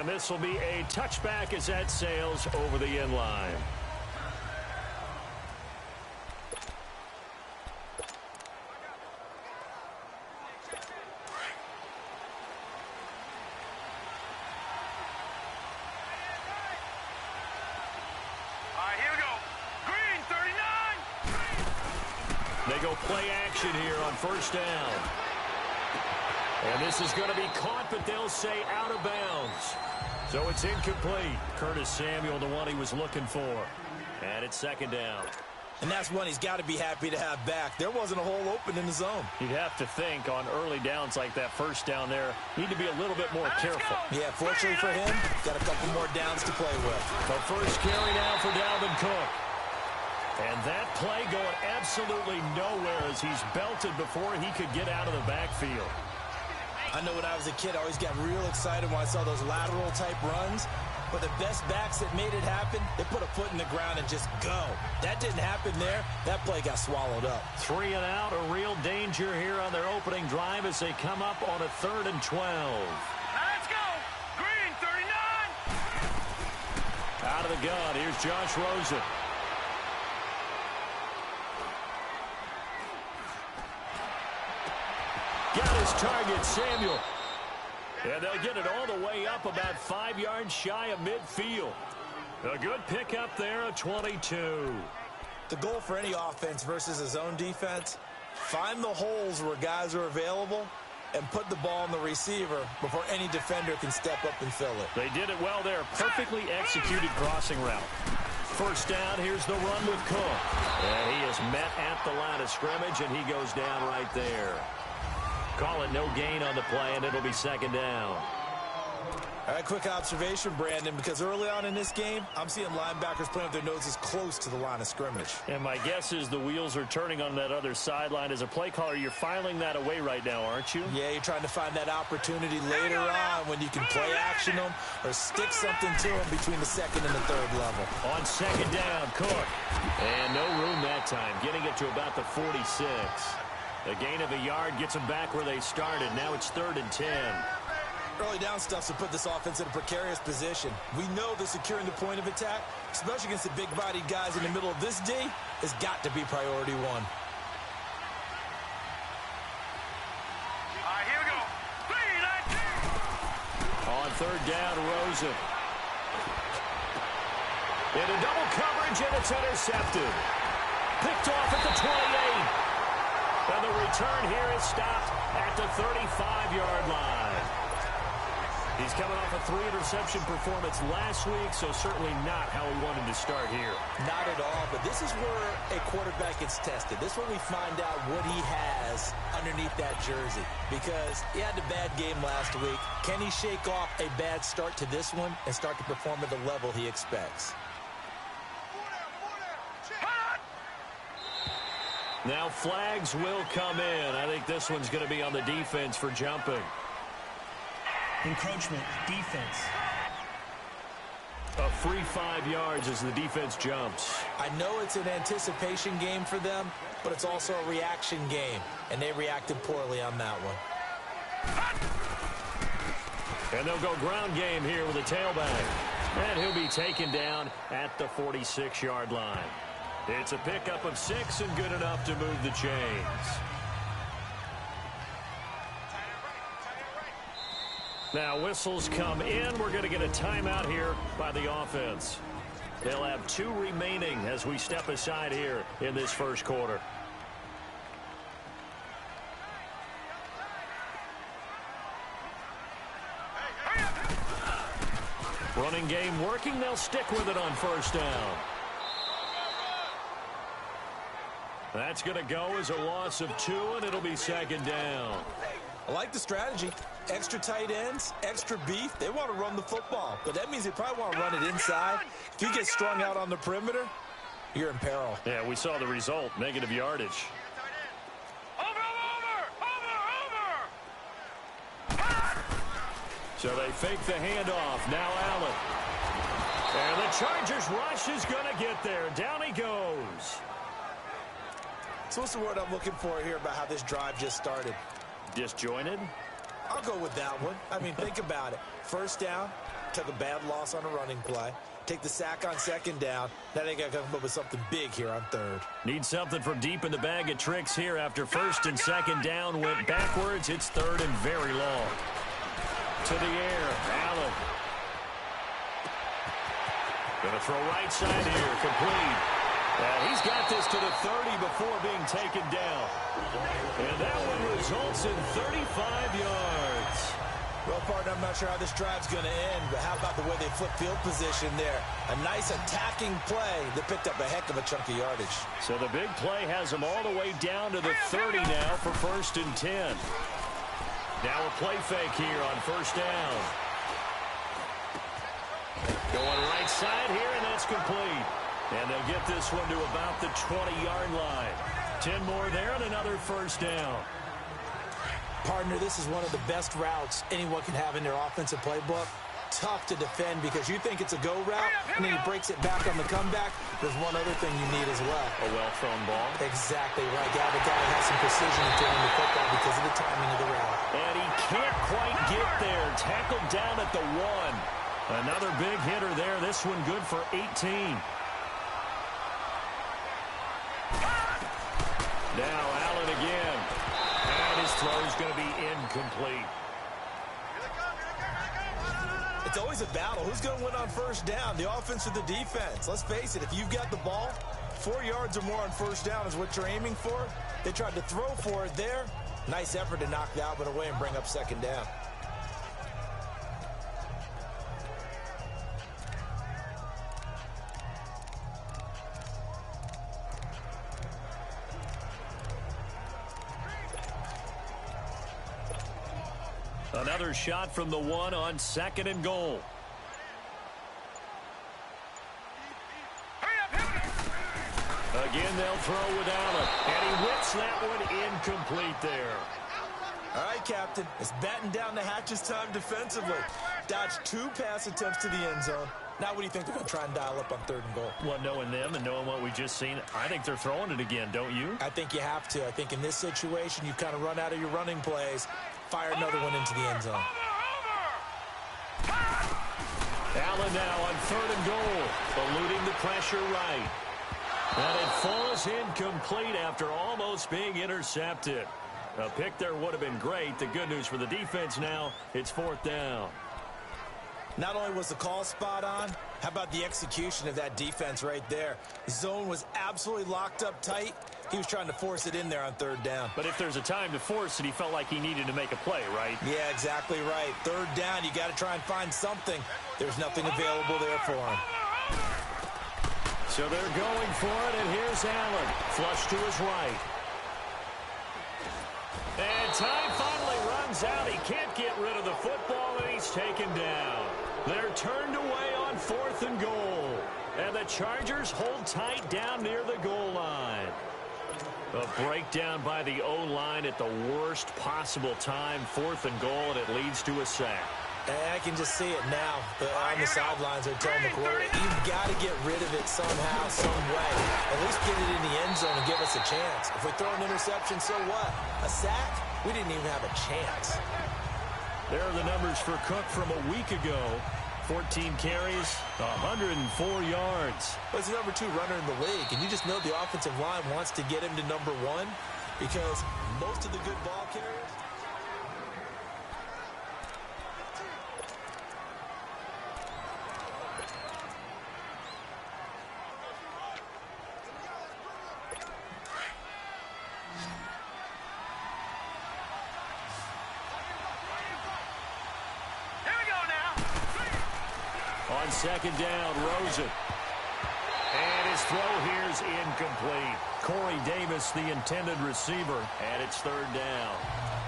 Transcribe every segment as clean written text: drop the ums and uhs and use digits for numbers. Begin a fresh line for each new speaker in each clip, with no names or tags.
And this will be a touchback as that sails over the end line. They go play action here on first down. And this is going to be caught, but they'll say out of bounds. So it's incomplete. Curtis Samuel, the one he was looking for. And it's second down.
And that's one he's got to be happy to have back. There wasn't a hole open in the zone.
You'd have to think on early downs like that first down there, need to be a little bit more careful.
Yeah, fortunately for him, got a couple more downs to play with.
The first carry now for Dalvin Cook. And that play going absolutely nowhere as he's belted before he could get out of the backfield.
I know when I was a kid, I always got real excited when I saw those lateral-type runs. But the best backs that made it happen, they put a foot in the ground and just go. That didn't happen there. That play got swallowed up. 3 and out, a real danger here on their opening drive as they come up on a 3rd and 12.
Let's go! Green, 39!
Out of the gun, here's Josh Rosen. Got his target, Samuel. And they'll get it all the way up about 5 yards shy of midfield. A good pickup there of 22.
The goal for any offense versus a zone defense, find the holes where guys are available and put the ball on the receiver before any defender can step up and fill it.
They did it well there. Perfectly executed crossing route. First down, here's the run with Cook. And he is met at the line of scrimmage, and he goes down right there. Call it no gain on the play, and it'll be second down.
All right, quick observation, Brandon, because early on in this game, I'm seeing linebackers playing with their noses close to the line of scrimmage.
And my guess is the wheels are turning on that other sideline. As a play caller, you're filing that away right now, aren't you?
Yeah, you're trying to find that opportunity later on when you can play action them or stick something to them between the 2nd and the 3rd level.
On second down, Cook. And no room that time, getting it to about the 46. A gain of a yard gets them back where they started. Now it's 3rd and 10.
Early down stuff to put this offense in a precarious position. We know that securing the point of attack, especially against the big-bodied guys in the middle of this D, has got to be priority one.
All right, here we go.
On 3rd down, Rosen. Into double coverage, and it's intercepted. Picked off at the 28. And the return here is stopped at the 35-yard line. He's coming off a 3-interception performance last week, so certainly not how he wanted to start here.
Not at all, but this is where a quarterback gets tested. This is where we find out what he has underneath that jersey. Because he had a bad game last week. Can he shake off a bad start to this one and start to perform at the level he expects?
Now flags will come in. I think this one's going to be on the defense for jumping.
Encroachment, defense.
A free 5 yards as the defense jumps.
I know it's an anticipation game for them, but it's also a reaction game, and they reacted poorly on that one.
And they'll go ground game here with a tailback. And he'll be taken down at the 46-yard line. It's a pickup of 6 and good enough to move the chains. Now whistles come in. We're going to get a timeout here by the offense. They'll have 2 remaining as we step aside here in this first quarter. Running game working. They'll stick with it on first down. That's going to go as a loss of 2, and it'll be second down.
I like the strategy. Extra tight ends, extra beef. They want to run the football, but that means they probably want to run it inside. If you get strung out on the perimeter, you're in peril.
Yeah, we saw the result, negative yardage. So they fake the handoff. Now Allen. And the Chargers rush is going to get there. Down he goes.
So what's the word I'm looking for here about how this drive just started?
Disjointed?
I'll go with that one. I mean, think about it. First down, Took a bad loss on a running play. Take the sack on second down. Now they got to come up with something big here on third.
Need something from deep in the bag of tricks here after first and second down went backwards. It's third and very long. To the air, Allen. Going to throw right side here, complete. He's got this to the 30 before being taken down. And that one results in 35 yards.
Well, partner, I'm not sure how this drive's going to end, but how about the way they flip field position there? A nice attacking play that picked up a heck of a chunk of yardage.
So the big play has them all the way down to the 30 now for first and 10. Now a play fake here on first down. Going right side here, and that's complete. And they'll get this one to about the 20-yard line. 10 more there and another first down.
Partner, this is one of the best routes anyone can have in their offensive playbook. Tough to defend because you think it's a go route, and then he breaks it back on the comeback. There's one other thing you need as well.
A well-thrown ball.
Exactly right. Yeah, the guy has some precision in throwing the football because of the timing of the route.
And he can't quite get there. Tackled down at the 1. Another big hitter there. This one good for 18. Now Allen again. And his throw's going to be incomplete.
It's always a battle. Who's going to win on first down, the offense or the defense? Let's face it, if you've got the ball, 4 yards or more on first down is what you're aiming for. They tried to throw for it there. Nice effort to knock that one away and bring up second down.
Another shot from the 1 on second and goal. Again, they'll throw with Allen. And he whips that one incomplete there.
All right, Captain. It's batten down the hatches time defensively. Dodged 2 pass attempts to the end zone. Now what do you think they're going to try and dial up on third and goal?
Well, knowing them and knowing what we've just seen, I think they're throwing it again, don't you?
I think you have to. I think in this situation, you kind of run out of your running plays. Fire another one into the end zone.
Allen now on third and goal, eluding the pressure right. And it falls incomplete after almost being intercepted. A pick there would have been great. The good news for the defense now, it's fourth down.
Not only was the call spot on, how about the execution of that defense right there? The zone was absolutely locked up tight. He was trying to force it in there on third down.
But if there's a time to force it, he felt like he needed to make a play, right?
Yeah, exactly right. Third down, you got to try and find something. There's nothing available there for him.
So they're going for it, and here's Allen. Flush to his right. And time finally runs out. He can't get rid of the football, and he's taken down. They're turned away on fourth and goal. And the Chargers hold tight down near the goal line. A breakdown by the O-line at the worst possible time. Fourth and goal, and it leads to a sack.
And I can just see it now. On the sidelines, they're telling McCoy, you've got to get rid of it somehow, some way. At least get it in the end zone and give us a chance. If we throw an interception, so what? A sack? We didn't even have a chance.
There are the numbers for Cook from a week ago. 14 carries, 104 yards.
Well, he's the number 2 runner in the league, and you just know the offensive line wants to get him to number 1 because most of the good ball carriers.
On second down, Rosen. And his throw here is incomplete. Corey Davis, the intended receiver, and it's third down.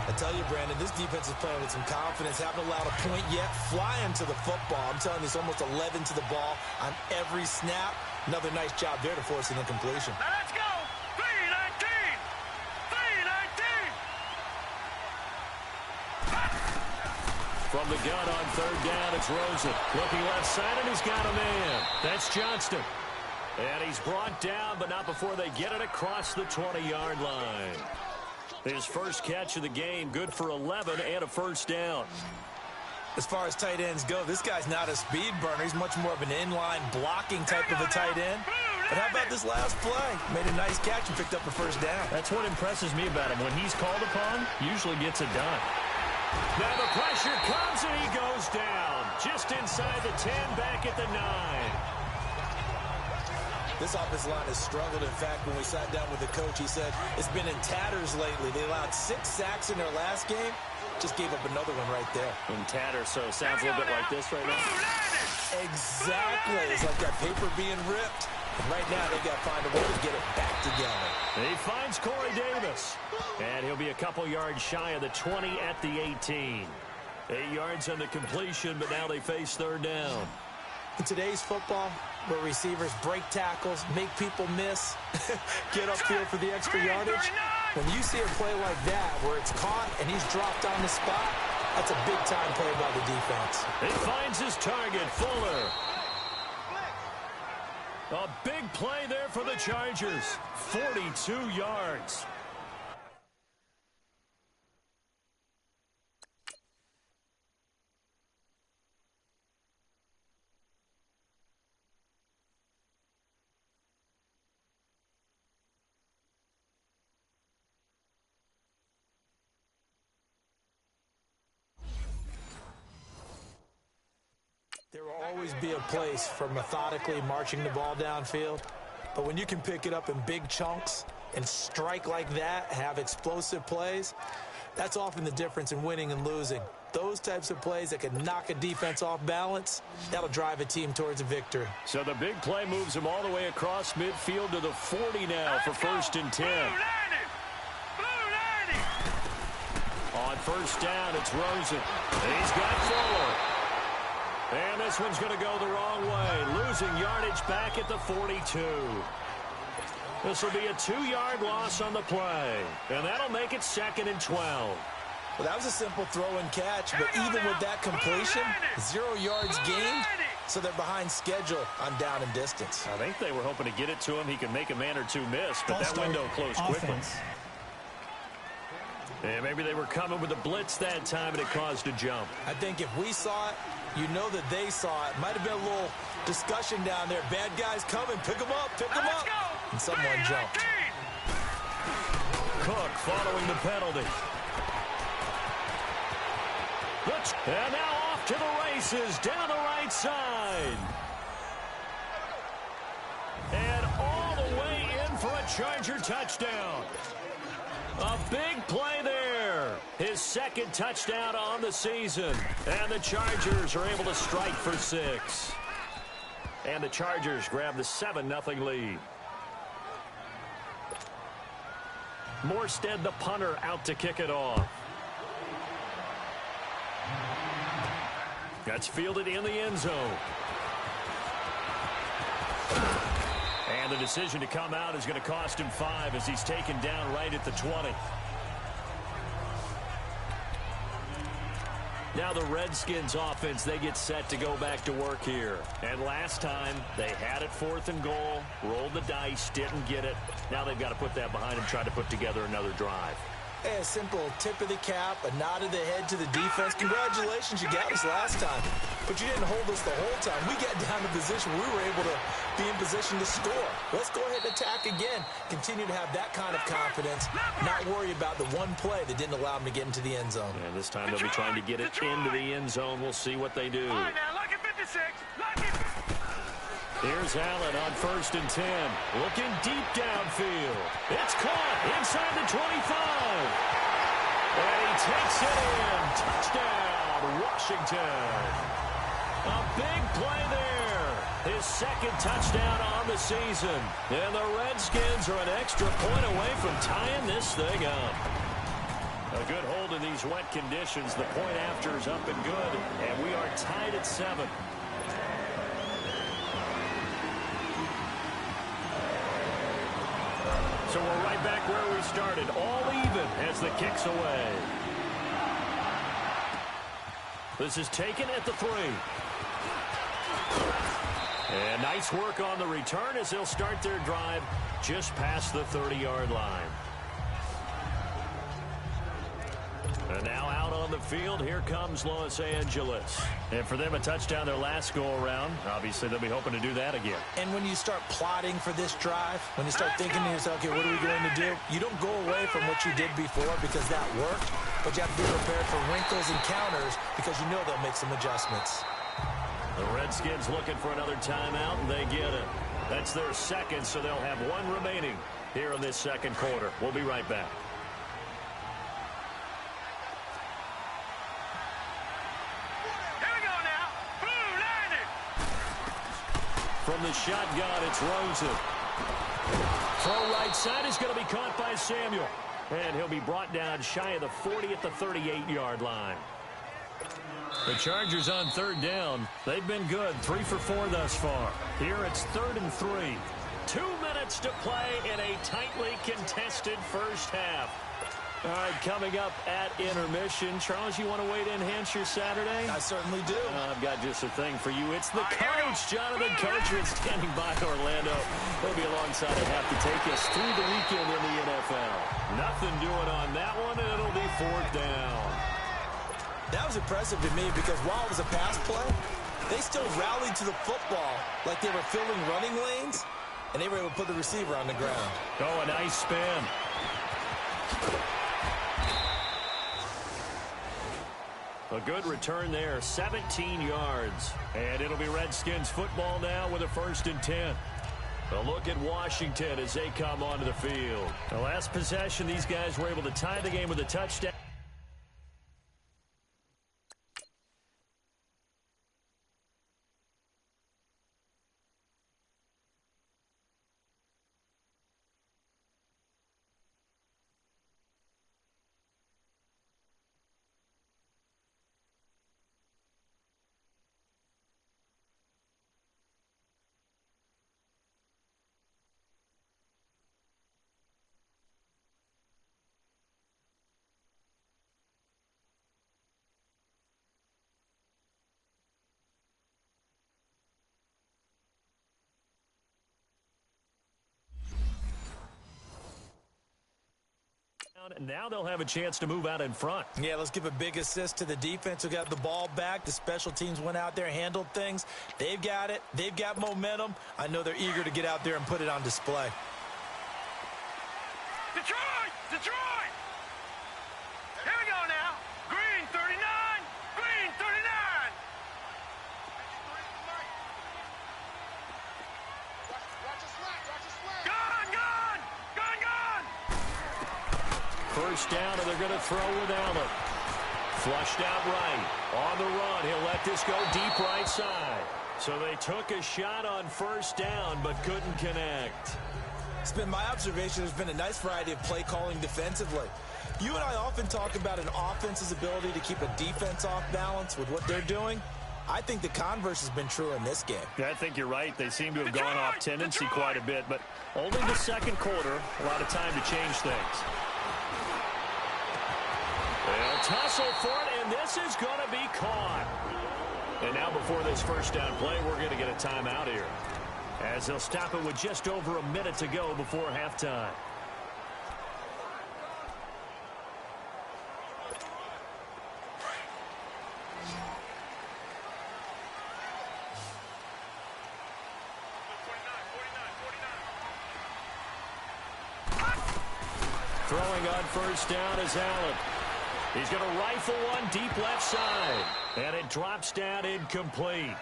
I tell you, Brandon, this defense is playing with some confidence. Haven't allowed a point yet. Flying to the football. I'm telling you, it's almost 11 to the ball on every snap. Another nice job there to force an incompletion.
Now let's go. 3-19. 3-19.
From the gun on third down, it's Rosen. Looking left side, and he's got a man. That's Johnston. And he's brought down, but not before they get it across the 20-yard line. His first catch of the game, good for 11 and a first down.
As far as tight ends go, this guy's not a speed burner. He's much more of an inline blocking type of a tight end. But how about this last play? Made a nice catch and picked up a first down.
That's what impresses me about him. When he's called upon, usually gets it done. Now the pressure comes and he goes down. Just inside the 10, back at the 9.
This offensive line has struggled. In fact, when we sat down with the coach, he said it's been in tatters lately. They allowed 6 sacks in their last game. Just gave up another one right there.
In tatters, so it sounds a little bit like this right now.
Exactly. It's like that paper being ripped. And right now, they've got to find a way to get it back together.
He finds Corey Davis. And he'll be a couple yards shy of the 20 at the 18. 8 yards on the completion, but now they face third down.
In today's football, where receivers break tackles, make people miss, get upfield for the extra yardage, when you see a play like that where it's caught and he's dropped on the spot, that's a big-time play by the defense.
He finds his target, Fuller. A big play there for the Chargers. 42 yards.
There will always be a place for methodically marching the ball downfield. But when you can pick it up in big chunks and strike like that, have explosive plays, that's often the difference in winning and losing. Those types of plays that can knock a defense off balance, that'll drive a team towards a victory.
So the big play moves him all the way across midfield to the 40 now for 1st and 10. On first down, it's Rosen. He's got Fuller. And this one's going to go the wrong way. Losing yardage back at the 42. This will be a 2-yard loss on the play. And that'll make it 2nd and 12.
Well, that was a simple throw and catch, but even with that completion, 0 yards gained, so they're behind schedule on down and distance.
I think they were hoping to get it to him. He could make a man or two miss, but that window closed quickly. And maybe they were coming with a blitz that time, and it caused a jump.
I think if we saw it, you know that they saw it. Might have been a little discussion down there. Bad guys coming. Pick them up. Pick them up. And someone jumped.
Cook following the penalty. And now off to the races down the right side. And all the way in for a Charger touchdown. A big play there. His 2nd touchdown on the season. And the Chargers are able to strike for 6. And the Chargers grab the 7-0 lead. Morstead, the punter, out to kick it off. That's fielded in the end zone. And the decision to come out is going to cost him 5 as he's taken down right at the 20. Now the Redskins offense, they get set to go back to work here. And last time, they had it 4th and goal, rolled the dice, didn't get it. Now they've got to put that behind them, try to put together another drive.
Hey, a simple tip of the cap, a nod of the head to the defense. Congratulations, you got us last time. But you didn't hold us the whole time. We got down to position where we were able to be in position to score. Let's go ahead and attack again. Continue to have that kind of confidence. Not worry about the one play that didn't allow them to get into the end zone.
And this time they'll be trying to get it into the end zone. We'll see what they do.
All right, now, look at 56. Look at...
Here's Allen on 1st and 10. Looking deep downfield. It's caught inside the 25. And he takes it in. Touchdown, Washington. A big play there. His 2nd touchdown on the season. And the Redskins are an extra point away from tying this thing up. A good hold in these wet conditions. The point after is up and good. And we are tied at 7. So we're right back where we started, all even as the kick's away. This is taken at the 3. And nice work on the return as they'll start their drive just past the 30-yard line. And Now out on the field, here comes Los Angeles. And for them, a touchdown their last go-around. Obviously, they'll be hoping to do that again.
And when you start plotting for this drive, when you start thinking to yourself, okay, what are we going to do? You don't go away from what you did before because that worked, but you have to be prepared for wrinkles and counters because you know they'll make some adjustments.
The Redskins looking for another timeout, and they get it. That's their second, so they'll have one remaining here in this second quarter. We'll be right back. From the shotgun, it's Rosen. Throw right side is going to be caught by Samuel. And he'll be brought down shy of the 40 at the 38-yard line. The Chargers on third down. They've been good, 3 for 4 thus far. Here it's 3rd and 3. 2 minutes to play in a tightly contested first half. All right, coming up at intermission. Charles, you want to wait to enhance your Saturday?
I certainly do.
I've got just a thing for you. It's the coach, Jonathan Coachman, standing by Orlando. He'll be alongside and have to take us through the weekend in the NFL. Nothing doing on that one, and it'll be 4th down.
That was impressive to me because while it was a pass play, they still rallied to the football like they were filling running lanes, and they were able to put the receiver on the ground.
Oh, a nice spin. A good return there, 17 yards. And it'll be Redskins football now with a 1st and 10. A look at Washington as they come onto the field. The last possession, these guys were able to tie the game with a touchdown. Now they'll have a chance to move out in front.
Yeah, let's give a big assist to the defense who got the ball back. The special teams went out there, handled things. They've got it. They've got momentum. I know they're eager to get out there and put it on display.
Detroit! Detroit! Here we go now. Green 39. Green 39. Gone, gone! Gone, gone!
First down, and they're going to throw with Allen. Flushed out right. On the run, he'll let this go deep right side. So they took a shot on first down, but couldn't connect.
It's been my observation there's been a nice variety of play calling defensively. You and I often talk about an offense's ability to keep a defense off balance with what they're doing. I think the converse has been true in this game.
Yeah, I think you're right. They seem to have gone off tendency quite a bit, but only the second quarter, a lot of time to change things. They'll tussle for it, and this is going to be caught. And now before this first down play, we're going to get a timeout here, as they'll stop it with just over a minute to go before halftime. Throwing on first down is Allen. He's going to rifle one deep left side. And it drops down incomplete.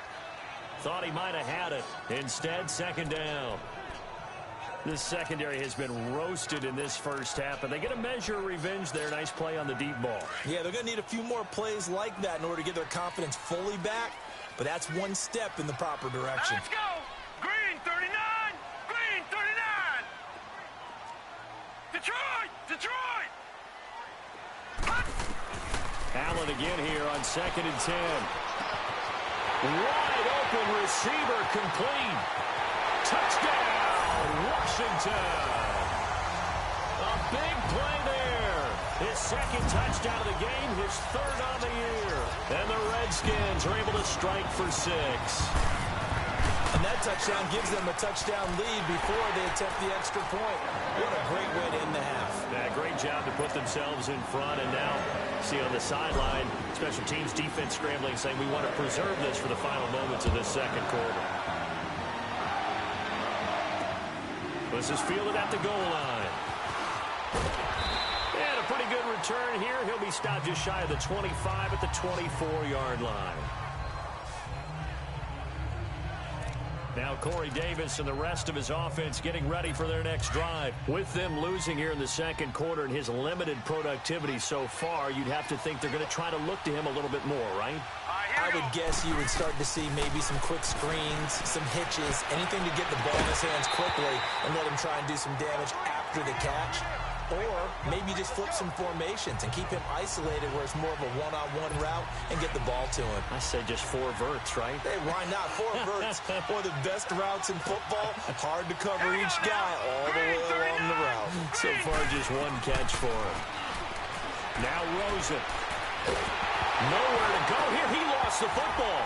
Thought he might have had it. Instead, second down. This secondary has been roasted in this first half, and they get a measure of revenge there. Nice play on the deep ball.
Yeah, they're going to need a few more plays like that in order to get their confidence fully back. But that's one step in the proper direction.
Let's go! Green 39! Green 39! Detroit! Detroit!
Allen again here on 2nd and 10. Wide open receiver complete. Touchdown, Washington. A big play there. His second touchdown of the game, his third on the year. And the Redskins are able to strike for 6.
that touchdown gives them a touchdown lead before they attempt the extra point. What a great way to end the half.
Yeah, great job to put themselves in front, and now see on the sideline, special teams defense scrambling, saying we want to preserve this for the final moments of this second quarter. This is fielded at the goal line. And a pretty good return here. He'll be stopped just shy of the 25 at the 24-yard line. Now Corey Davis and the rest of his offense getting ready for their next drive. With them losing here in the second quarter and his limited productivity so far, you'd have to think they're going to try to look to him a little bit more, right?
I would guess you would start to see maybe some quick screens, some hitches, anything to get the ball in his hands quickly and let him try and do some damage after the catch. Or maybe just flip some formations and keep him isolated where it's more of a one-on-one route and get the ball to him.
I say just 4 verts, right?
Hey, why not? 4 verts, one of the best routes in football. Hard to cover each guy all the way along the route.
So far, just 1 catch for him. Now Rosen. Nowhere to go here. He lost the football.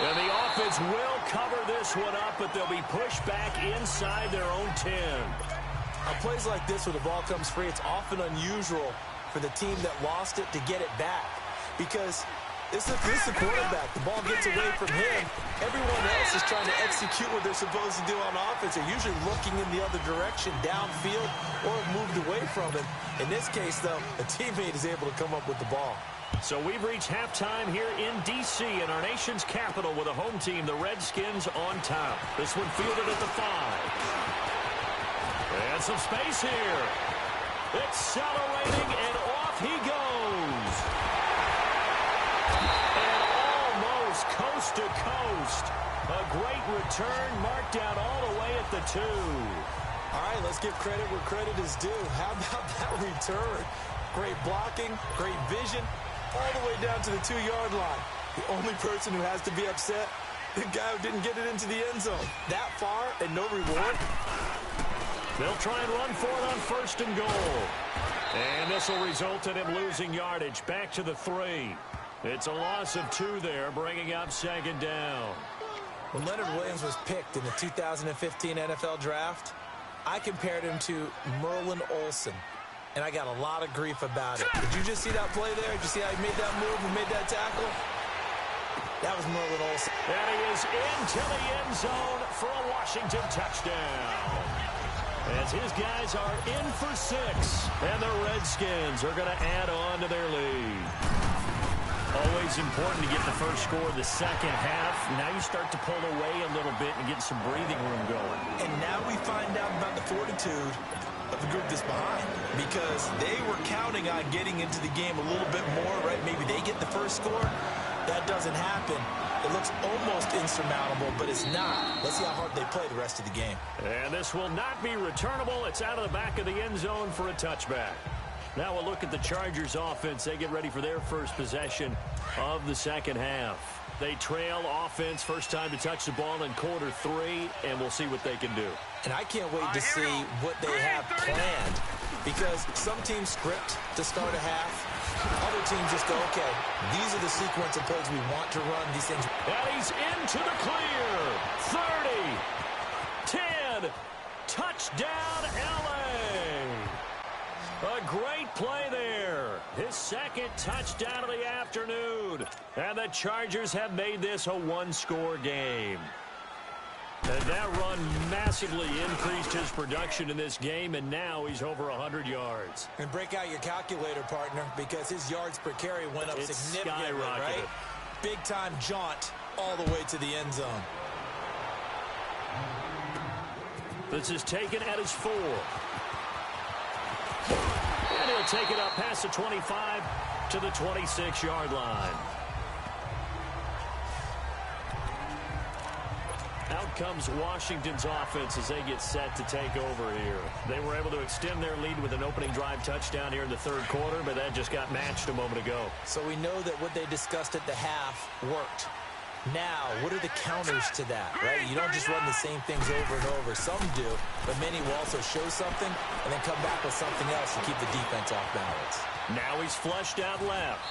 And the offense will cover this one up, but they'll be pushed back inside their own 10.
On plays like this where the ball comes free, it's often unusual for the team that lost it to get it back. Because this is the quarterback. The ball gets away from him. Everyone else is trying to execute what they're supposed to do on offense. They're usually looking in the other direction, downfield, or have moved away from him. In this case, though, a teammate is able to come up with the ball.
So we've reached halftime here in D.C. in our nation's capital with a home team, the Redskins, on top. This one fielded at the 5. And some space here. Accelerating, and off he goes. And almost coast to coast. A great return marked down all the way at the 2.
All right, let's give credit where credit is due. How about that return? Great blocking, great vision, all the way down to the 2-yard line. The only person who has to be upset, the guy who didn't get it into the end zone. That far and no reward.
They'll try and run for it on 1st and goal. And this will result in him losing yardage back to the 3. It's a loss of 2 there, bringing up 2nd down.
When Leonard Williams was picked in the 2015 NFL Draft, I compared him to Merlin Olsen, and I got a lot of grief about it. Did you just see that play there? Did you see how he made that move and made that tackle? That was Merlin Olsen.
And he is into the end zone for a Washington touchdown. As his guys are in for 6, and the Redskins are going to add on to their lead. Always important to get the first score of the second half. Now you start to pull away a little bit and get some breathing room going.
And now we find out about the fortitude of the group that's behind, because they were counting on getting into the game a little bit more, right? Maybe they get the first score. That doesn't happen. It looks almost insurmountable, but it's not. Let's see how hard they play the rest of the game.
And this will not be returnable. It's out of the back of the end zone for a touchback. Now we'll look at the Chargers offense. They get ready for their first possession of the second half. They trail offense, first time to touch the ball in quarter 3, and we'll see what they can do.
And I can't wait to see what they have planned, because some teams script to start a half. Other teams just go, okay, these are the sequence of plays we want to run. These things.
And he's into the clear. 30, 10, touchdown LA. A great play there. His second touchdown of the afternoon. And the Chargers have made this a 1-score game. And that run massively increased his production in this game, and now he's over 100 yards.
And break out your calculator, partner, because his yards per carry went up significantly, right? Big-time jaunt all the way to the end zone.
This is taken at his 4. And he'll take it up past the 25 to the 26-yard line. Out comes Washington's offense as they get set to take over here. They were able to extend their lead with an opening drive touchdown here in the third quarter, but that just got matched a moment ago.
So we know that what they discussed at the half worked. Now, what are the counters to that, right? You don't just run the same things over and over. Some do, but many will also show something and then come back with something else to keep the defense off balance.
Now he's flushed out left.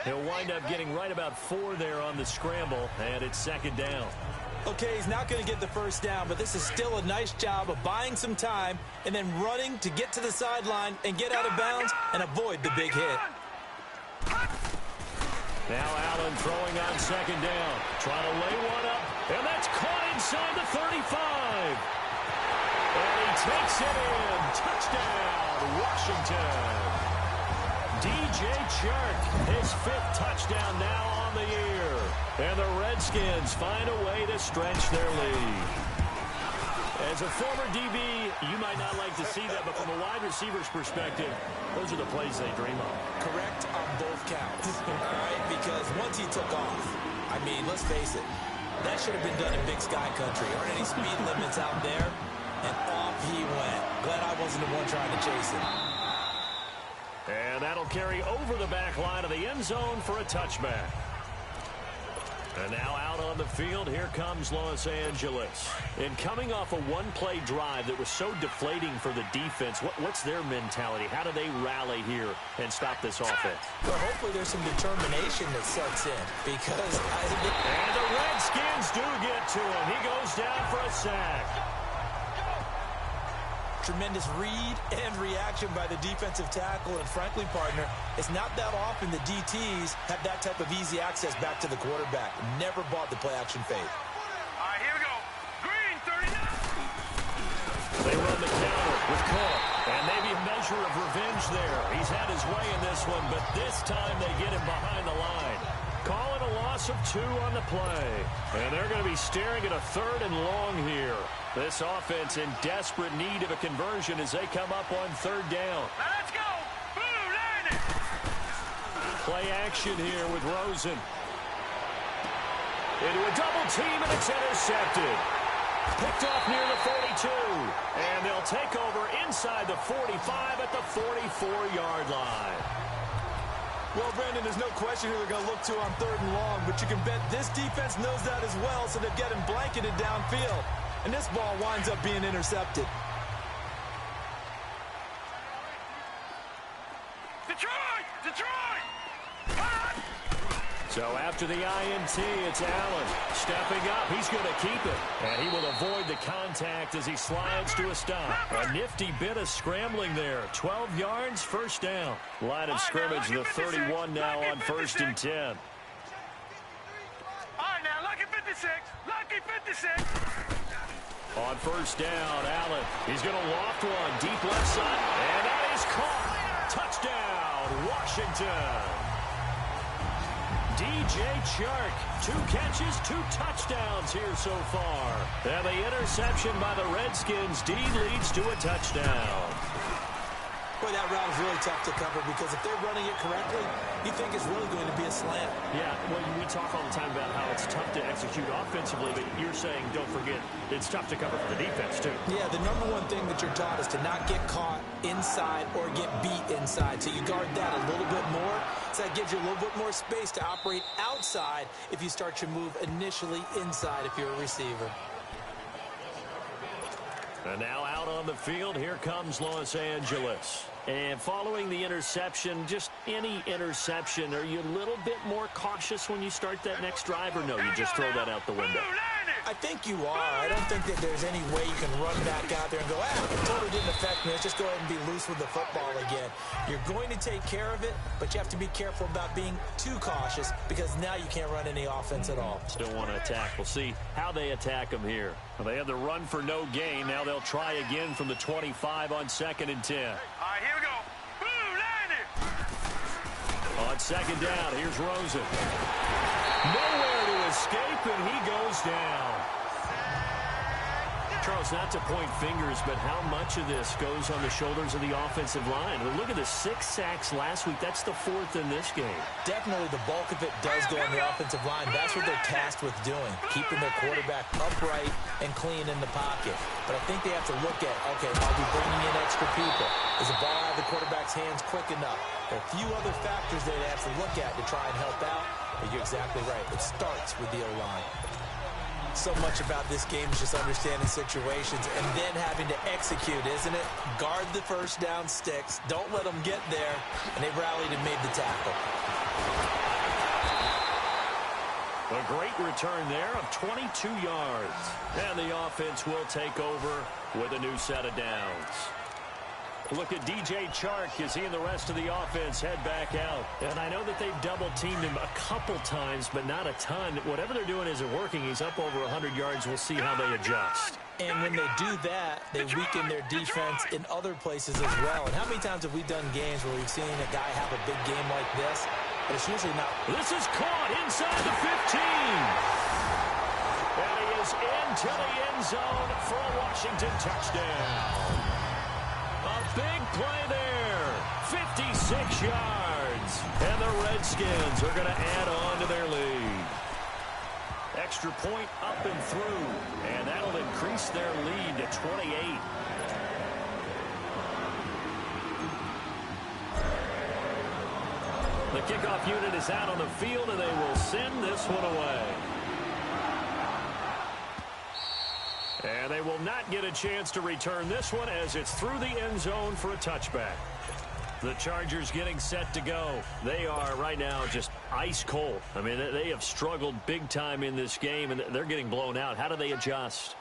He'll wind up getting right about 4 there on the scramble, and it's 2nd down.
Okay, he's not going to get the first down, but this is still a nice job of buying some time and then running to get to the sideline and get out of bounds and avoid the big hit.
Now Allen throwing on 2nd down. Trying to lay one up, and that's caught inside the 35. And he takes it in. Touchdown, Washington. DJ Chark, his 5th touchdown now on the year. And the Redskins find a way to stretch their lead. As a former DB, you might not like to see that, but from a wide receiver's perspective, those are the plays they dream of.
Correct on both counts, all right? Because once he took off, I mean, let's face it, that should have been done in Big Sky Country. Aren't any speed limits out there? And off he went. Glad I wasn't the one trying to chase him.
And that'll carry over the back line of the end zone for a touchback. And now out on the field, here comes Los Angeles. And coming off a one-play drive that was so deflating for the defense, what's their mentality? How do they rally here and stop this offense?
Well, hopefully there's some determination that sets in. Because
and the Redskins do get to him. He goes down for a sack.
Tremendous read and reaction by the defensive tackle, and frankly, partner, it's not that often the DTs have that type of easy access back to the quarterback. Never bought the play-action fade.
All right, here we go. Green, 39.
They run the counter with Cole, and maybe a measure of revenge there. He's had his way in this one, but this time they get him behind the line. Call it a loss of 2 on the play. And they're going to be staring at a 3rd and long here. This offense in desperate need of a conversion as they come up on 3rd down.
Let's go. Blue, line it.
Play action here with Rosen. Into a double team, and it's intercepted. Picked off near the 42. And they'll take over inside the 45 at the 44-yard line.
Well, Brandon, there's no question who they're going to look to on 3rd and long, but you can bet this defense knows that as well, so they're getting blanketed downfield. And this ball winds up being intercepted.
Detroit! Detroit! Hot!
So after the INT, it's Allen stepping up. He's going to keep it. And he will avoid the contact as he slides to a stop. A nifty bit of scrambling there. 12 yards, 1st down. Line of scrimmage, the 31 now on 1st and 10.
All right, now, lucky 56. Lucky 56.
On 1st down, Allen. He's going to loft one deep left side. And that is caught. Touchdown, Washington. DJ Chark, 2 catches, 2 touchdowns here so far. And the interception by the Redskins. Dean leads to a touchdown.
Boy, that route is really tough to cover because if they're running it correctly, you think it's really going to be a slant.
Yeah, well, we talk all the time about how it's tough to execute offensively, but you're saying, don't forget, it's tough to cover for the defense, too.
Yeah, the number one thing that you're taught is to not get caught inside or get beat inside. So you guard that a little bit more. So that gives you a little bit more space to operate outside if you start your move initially inside if you're a receiver.
And now out on the field, here comes Los Angeles. And following the interception, just any interception, are you a little bit more cautious when you start that next drive, or no, you just throw that out the window?
I think you are. I don't think that there's any way you can run back out there and go, it totally didn't affect me. Let's just go ahead and be loose with the football again. You're going to take care of it, but you have to be careful about being too cautious because now you can't run any offense at all.
Still want to attack. We'll see how they attack them here. Well, they had the run for no gain. Now they'll try again from the 25 on 2nd and 10.
All right, here we go. Blue, line it.
On 2nd down, here's Rosen. Nowhere to escape, and he goes down. Charles, not to point fingers, but how much of this goes on the shoulders of the offensive line? Well, look at the 6 sacks last week. That's the 4th in this game.
Definitely the bulk of it does go on the offensive line. That's what they're tasked with doing, keeping their quarterback upright and clean in the pocket. But I think they have to look at, okay, are we bringing in extra people? Is the ball out of the quarterback's hands quick enough? There are a few other factors they have to look at to try and help out. But you're exactly right. It starts with the O-line. So much about this game is just understanding situations and then having to execute, isn't it? Guard the 1st down sticks. Don't let them get there. And they rallied and made the tackle.
A great return there of 22 yards. And the offense will take over with a new set of downs. Look at DJ Chark as he and the rest of the offense head back out. And I know that they've double-teamed him a couple times, but not a ton. Whatever they're doing isn't working. He's up over 100 yards. We'll see how they adjust.
And when they do that, they weaken their defense in other places as well. And how many times have we done games where we've seen a guy have a big game like this? But it's usually not.
This is caught inside the 15. And he is into the end zone for a Washington touchdown. A big play there. 56 yards. And the Redskins are going to add on to their lead. Extra point up and through. And that'll increase their lead to 28. The kickoff unit is out on the field, and they will send this one away. And they will not get a chance to return this one as it's through the end zone for a touchback. The Chargers getting set to go. They are right now just ice cold. I mean, they have struggled big time in this game, and they're getting blown out. How do they adjust?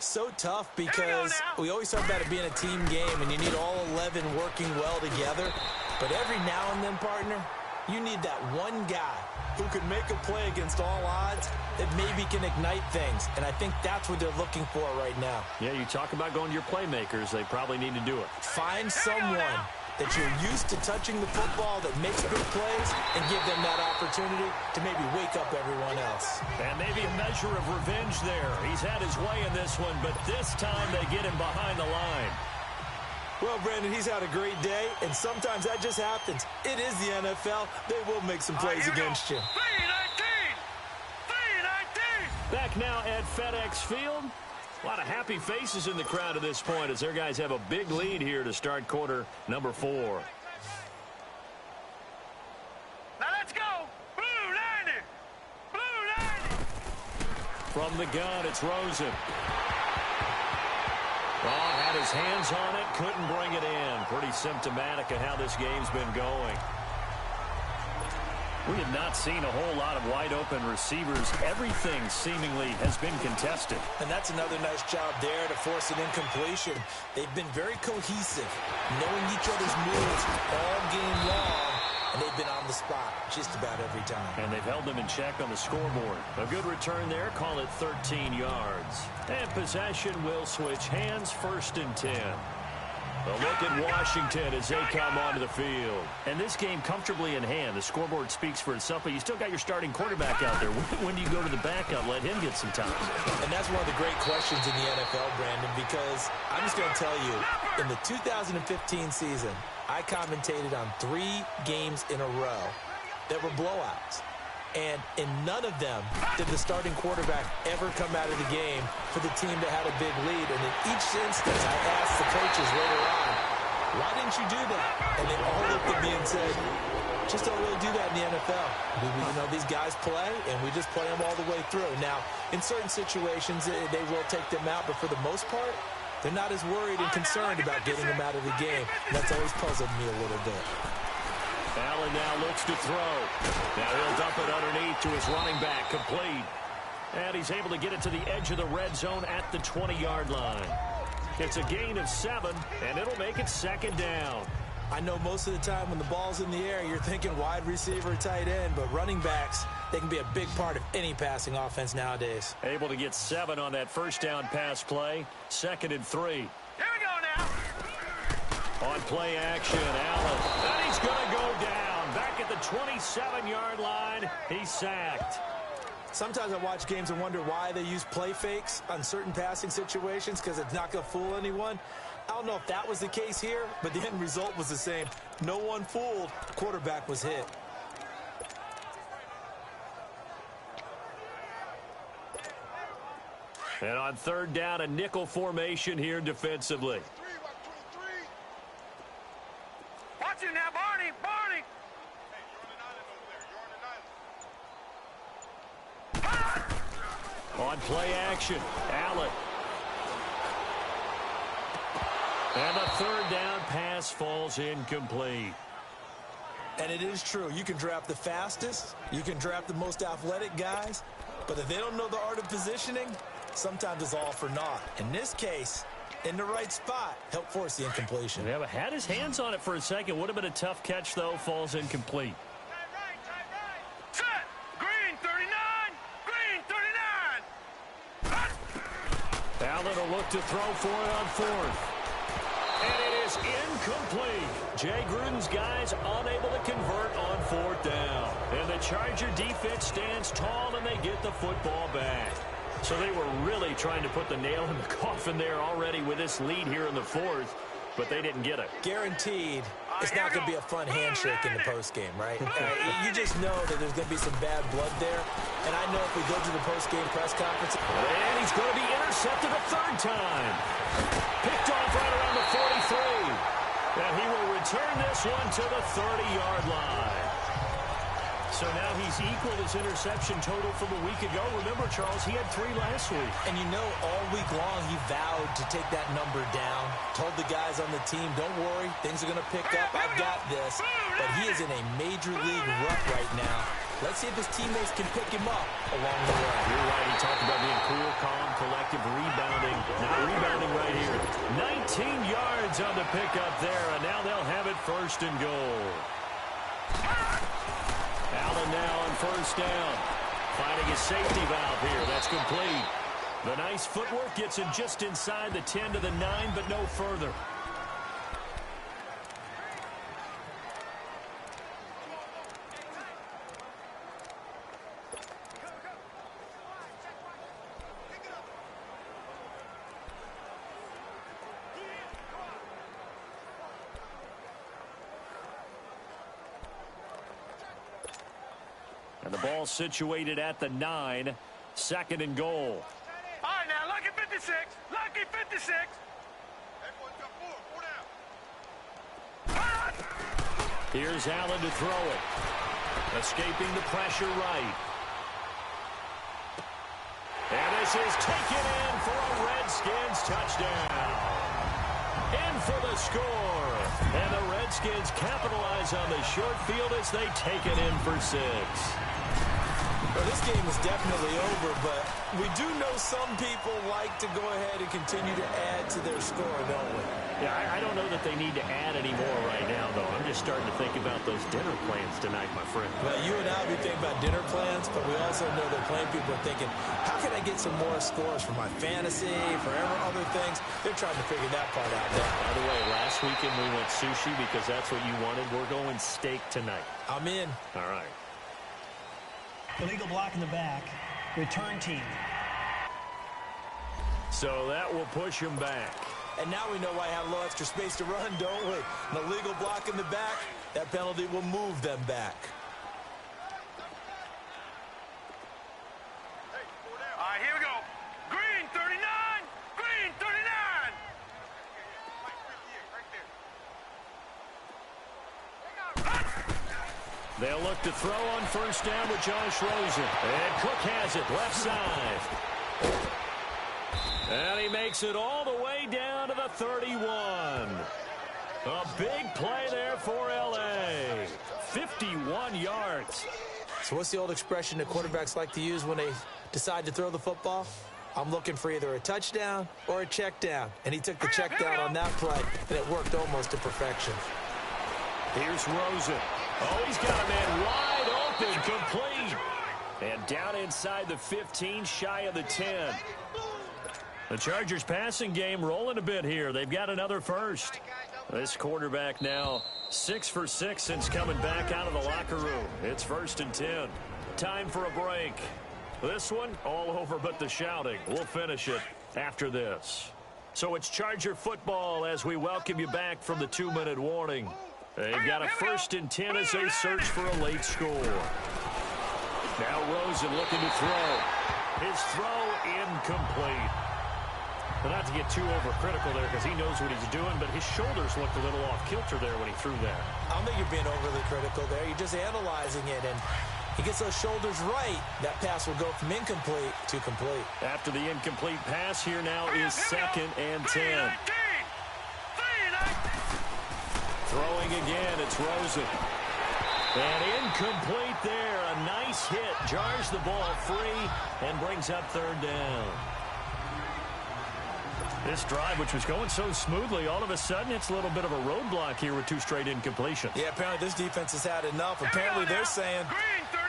So tough because we always talk about it being a team game, and you need all 11 working well together. But every now and then, partner, you need that one guy who can make a play against all odds that maybe can ignite things. And I think that's what they're looking for right now.
Yeah, you talk about going to your playmakers. They probably need to do it.
Find someone that you're used to touching the football that makes good plays and give them that opportunity to maybe wake up everyone else.
And maybe a measure of revenge there. He's had his way in this one, but this time they get him behind the line.
Well, Brandon, he's had a great day, and sometimes that just happens. It is the NFL. They will make some plays against you.
3-19!
Back now at FedEx Field. A lot of happy faces in the crowd at this point as their guys have a big lead here to start quarter number 4.
Now let's go! Blue 90! Blue 90!
From the gun, it's Rosen. Oh, had his hands on it, couldn't bring it in. Pretty symptomatic of how this game's been going. We have not seen a whole lot of wide-open receivers. Everything seemingly has been contested.
And that's another nice job there to force an incompletion. They've been very cohesive, knowing each other's moves all game long, and they've been on the spot just about every time.
And they've held them in check on the scoreboard. A good return there, call it 13 yards. And possession will switch hands, 1st and 10. A look at Washington as they come onto the field. And this game comfortably in hand. The scoreboard speaks for itself, but you still got your starting quarterback out there. When do you go to the backup, let him get some time?
And that's one of the great questions in the NFL, Brandon, because I'm just going to tell you, in the 2015 season, I commentated on 3 games in a row that were blowouts. And in none of them did the starting quarterback ever come out of the game for the team that had a big lead. And in each instance, I asked the coaches later on, why didn't you do that? And they all looked at me and said, just don't really do that in the NFL. These guys play, and we just play them all the way through. Now, in certain situations, they will take them out, but for the most part, they're not as worried and concerned about getting them out of the game. And that's always puzzled me a little bit.
Allen now looks to throw. Now he'll dump it underneath to his running back, complete. And he's able to get it to the edge of the red zone at the 20-yard line. It's a gain of 7, and it'll make it 2nd down.
I know most of the time when the ball's in the air, you're thinking wide receiver, tight end, but running backs, they can be a big part of any passing offense nowadays.
Able to get 7 on that 1st down pass play, 2nd and 3.
Here we go now!
On play action, Allen. And he's going to go down. Back at the 27-yard line, he's sacked.
Sometimes I watch games and wonder why they use play fakes on certain passing situations because it's not going to fool anyone. I don't know if that was the case here, but the end result was the same. No one fooled. The quarterback was hit.
And on 3rd down, a nickel formation here defensively.
Watch it now, Barney! Barney!
On play action, Allen. And the 3rd down pass falls incomplete.
And it is true. You can draft the fastest. You can draft the most athletic guys. But if they don't know the art of positioning, sometimes it's all for naught. In this case, in the right spot, help force the incompletion.
Yeah, but had his hands on it for a second. Would have been a tough catch, though. Falls incomplete.
Set. Green 39. Green 39.
Allen will look to throw for it on fourth. And it is incomplete. Jay Gruden's guys unable to convert on fourth down. And the Charger defense stands tall, and they get the football back. So they were really trying to put the nail in the coffin there already with this lead here in the fourth, but they didn't get it.
Guaranteed, it's not going to be a fun handshake in the postgame, right? You just know that there's going to be some bad blood there. And I know if we go to the postgame press conference.
And he's going to be intercepted a third time. Picked off right around the 43. And he will return this one to the 30-yard line. So now he's equaled his interception total from a week ago. Remember, Charles, he had 3 last week.
And you know, all week long he vowed to take that number down. Told the guys on the team, don't worry, things are going to pick up. I've got this. But he is in a major league rut right now. Let's see if his teammates can pick him up along the way.
You're right. He talked about being cool, calm, collective, rebounding. Not rebounding right here. 19 yards on the pickup there, and now they'll have it first and goal. Allen now on first down. Finding his safety valve here. That's complete. The nice footwork gets him just inside the 10 to the 9, but no further. And the ball situated at the 9, second and goal.
All right, now, lucky 56. Lucky 56.
Here's Allen to throw it. Escaping the pressure right. And this is taken in for a Redskins touchdown. In for the score. And the Redskins capitalize on the short field as they take it in for 6.
Well, this game is definitely over, but we do know some people like to go ahead and continue to add to their score, don't we?
Yeah, I don't know that they need to add any more right now, though. I'm just starting to think about those dinner plans tonight, my friend.
Well, you and I, we think about dinner plans, but we also know that plenty of people are thinking, how can I get some more scores for my fantasy, for other things? They're trying to figure that part out now.
By the way, last weekend we went sushi because that's what you wanted. We're going steak tonight.
I'm in.
All right.
Illegal block in the back. Return team.
So that will push him back.
And now we know why I have a little extra space to run, don't we? An illegal block in the back, that penalty will move them back.
All right, here we go. Green 39. Green 39.
They'll look to throw on first down with Josh Rosen. And Cook has it left side. And he makes it all the way down to the 31. A big play there for L.A. 51 yards.
So what's the old expression that quarterbacks like to use when they decide to throw the football? I'm looking for either a touchdown or a check down. And he took the check down on that play, and it worked almost to perfection.
Here's Rosen. Oh, he's got a man wide open, complete. And down inside the 15, shy of the 10. The Chargers passing game rolling a bit here. They've got another first. This quarterback now 6 for 6 since coming back out of the locker room. It's 1st and 10. Time for a break. This one all over but the shouting. We'll finish it after this. So it's Charger football as we welcome you back from the 2-minute warning. They've got a 1st and 10 as they search for a late score. Now Rosen looking to throw. His throw incomplete. But not to get too overcritical there because he knows what he's doing, but his shoulders looked a little off kilter there when he threw that.
I don't think you're being overly critical there. You're just analyzing it, and he gets those shoulders right. That pass will go from incomplete to complete.
After the incomplete pass, here now is 2nd and 10. Throwing again, it's Rosen. And incomplete there. A nice hit. Jars the ball free and brings up third down. This drive, which was going so smoothly, all of a sudden it's a little bit of a roadblock here with 2 straight incompletions.
Yeah, apparently this defense has had enough. Apparently they're saying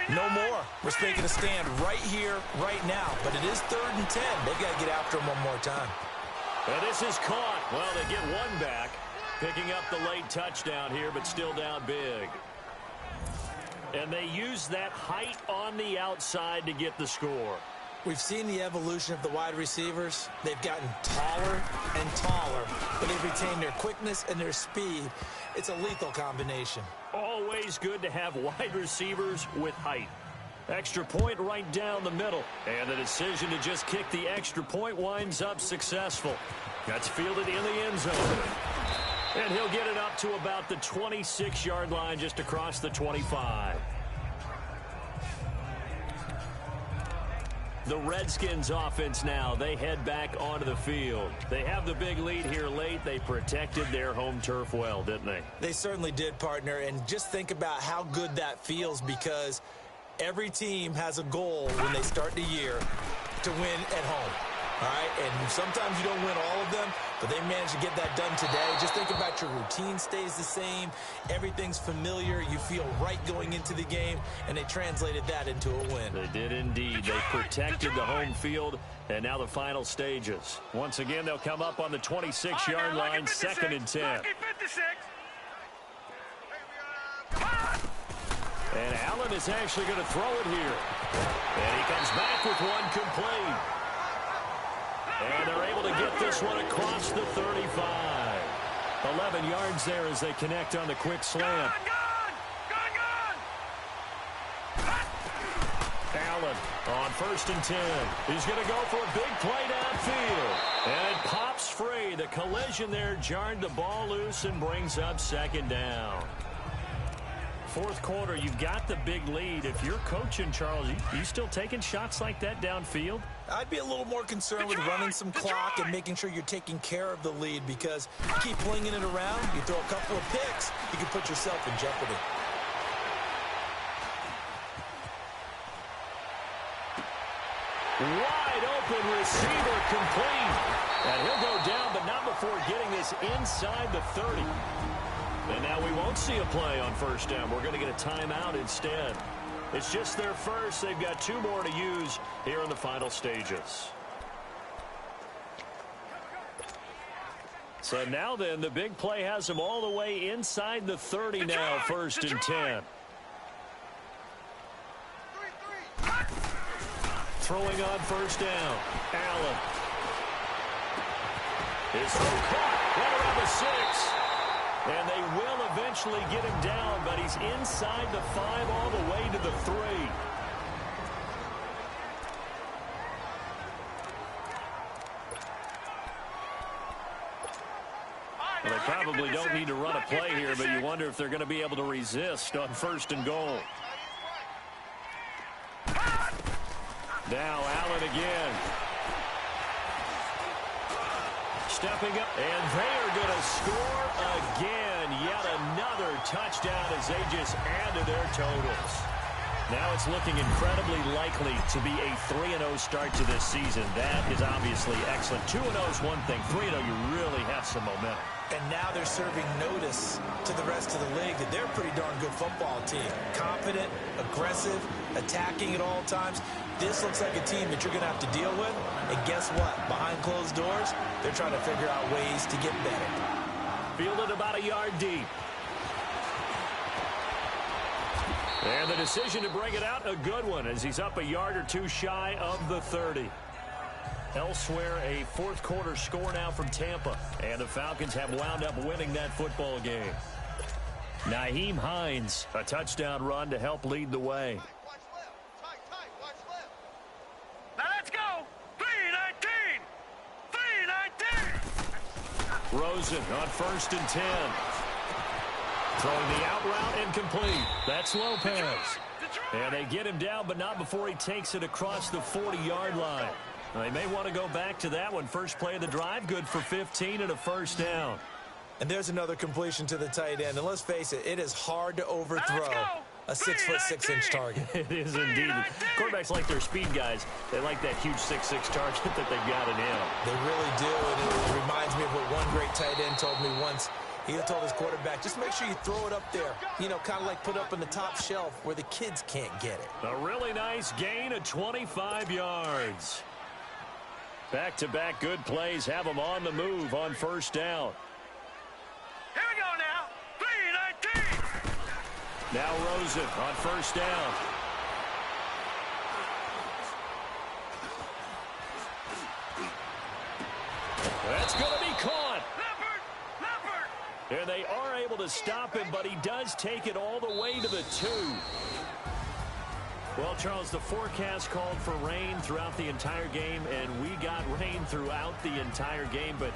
no more. We're taking a stand right here, right now. But it is 3rd and 10. They've got to get after him one more time.
And this is caught. Well, they get one back, picking up the late touchdown here, but still down big. And they use that height on the outside to get the score.
We've seen the evolution of the wide receivers. They've gotten taller and taller, but they've retained their quickness and their speed. It's a lethal combination.
Always good to have wide receivers with height. Extra point right down the middle. And the decision to just kick the extra point winds up successful. That's fielded in the end zone. And he'll get it up to about the 26-yard line, just across the 25. The Redskins offense now, they head back onto the field. They have the big lead here late. They protected their home turf well, didn't they?
They certainly did, partner. And just think about how good that feels, because every team has a goal when they start the year to win at home. All right, and sometimes you don't win all of them, but they managed to get that done today. Just think about your routine stays the same. Everything's familiar. You feel right going into the game, and they translated that into a win.
They did indeed. They protected the home field, and now the final stages. Once again, they'll come up on the 26-yard line, 2nd and 10. And Allen is actually going to throw it here. And he comes back with one complete. And they're able to get this one across the 35. 11 yards there as they connect on the quick slant. Allen on 1st and 10. He's going to go for a big play downfield. And it pops free. The collision there jarred the ball loose and brings up 2nd down. 4th quarter, you've got the big lead. If you're coaching, Charles, you still taking shots like that downfield?
I'd be a little more concerned with running some clock and making sure you're taking care of the lead, because you keep flinging it around, you throw a couple of picks, you can put yourself in jeopardy.
Wide open receiver complete. And he'll go down, but not before getting this inside the 30. And now we won't see a play on 1st down. We're going to get a timeout instead. It's just their first. They've got 2 more to use here in the final stages. So now then, the big play has them all the way inside the 30 now, 1st and 10. Throwing on 1st down. Allen. His throw caught right around the 6. And they will eventually get him down, but he's inside the 5 all the way to the 3. Well, they probably don't need to run a play here, but you wonder if they're going to be able to resist on 1st and goal. Now Allen again. Stepping up, and they are going to score again. Yet another touchdown as they just add to their totals. Now it's looking incredibly likely to be a 3-0 start to this season. That is obviously excellent. 2-0 is one thing. 3-0, you really have some momentum.
And now they're serving notice to the rest of the league that they're a pretty darn good football team. Confident, aggressive, attacking at all times. This looks like a team that you're going to have to deal with. And guess what? Behind closed doors, they're trying to figure out ways to get better.
Fielded about a yard deep. And the decision to bring it out, a good one, as he's up a yard or 2 shy of the 30. Elsewhere, a 4th quarter score now from Tampa. And the Falcons have wound up winning that football game. Nyheim Hines, a touchdown run to help lead the way.
Now let's go. 3-19. 3-19.
Rosen on 1st and 10. Throwing the out route incomplete. That's Lopez. And they get him down, but not before he takes it across the 40-yard line. They may want to go back to that one. First play of the drive, good for 15 and a 1st down.
And there's another completion to the tight end. And let's face it, it is hard to overthrow a 6'6" target.
It is indeed. Quarterbacks like their speed guys. They like that huge 6'6" target that they've got in him.
They really do, and it reminds me of what one great tight end told me once. He told his quarterback, just make sure you throw it up there. You know, kind of like put up in the top shelf where the kids can't get it.
A really nice gain of 25 yards. Back-to-back good plays have them on the move on first down.
Here we go now. 3-19.
Now Rosen on first down. That's going to be caught.
Leopard.
And they are able to stop him, but he does take it all the way to the 2. Well, Charles, the forecast called for rain throughout the entire game, and we got rain throughout the entire game. But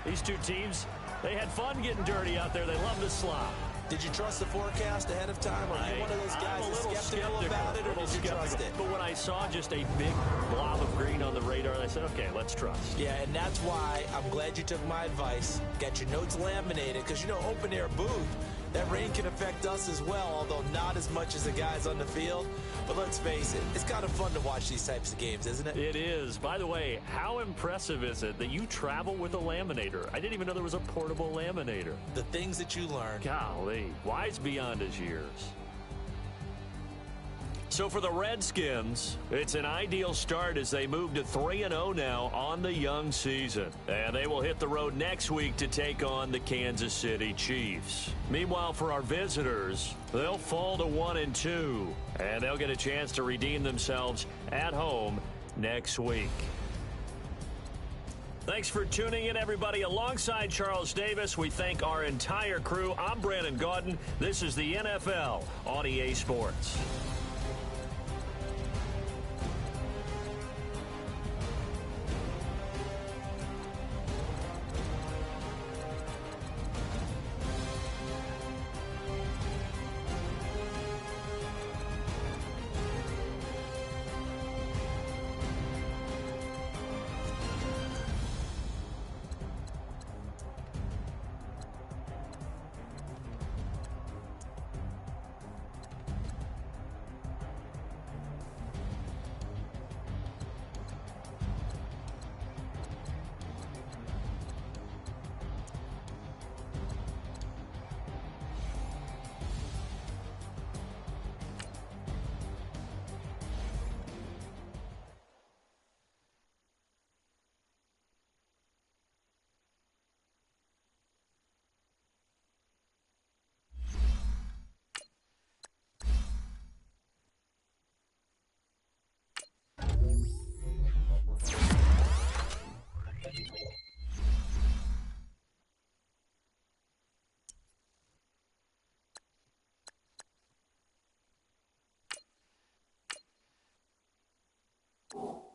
these two teams, they had fun getting dirty out there. They love to slop.
Did you trust the forecast ahead of time? Are you one of those guys that's skeptical about it, or did you trust it?
But when I saw just a big blob of green on the radar, I said, okay, let's trust.
Yeah, and that's why I'm glad you took my advice. Got your notes laminated, because, you know, open-air booth, that rain can affect us as well, although not as much as the guys on the field. But let's face it, it's kind of fun to watch these types of games, isn't it?
It is. By the way, how impressive is it that you travel with a laminator? I didn't even know there was a portable laminator.
The things that you learn.
Golly, wise beyond his years. So for the Redskins, it's an ideal start as they move to 3-0 now on the young season. And they will hit the road next week to take on the Kansas City Chiefs. Meanwhile, for our visitors, they'll fall to 1-2. And they'll get a chance to redeem themselves at home next week. Thanks for tuning in, everybody. Alongside Charles Davis, we thank our entire crew. I'm Brandon Gaudin. This is the NFL on EA Sports.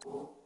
Oh.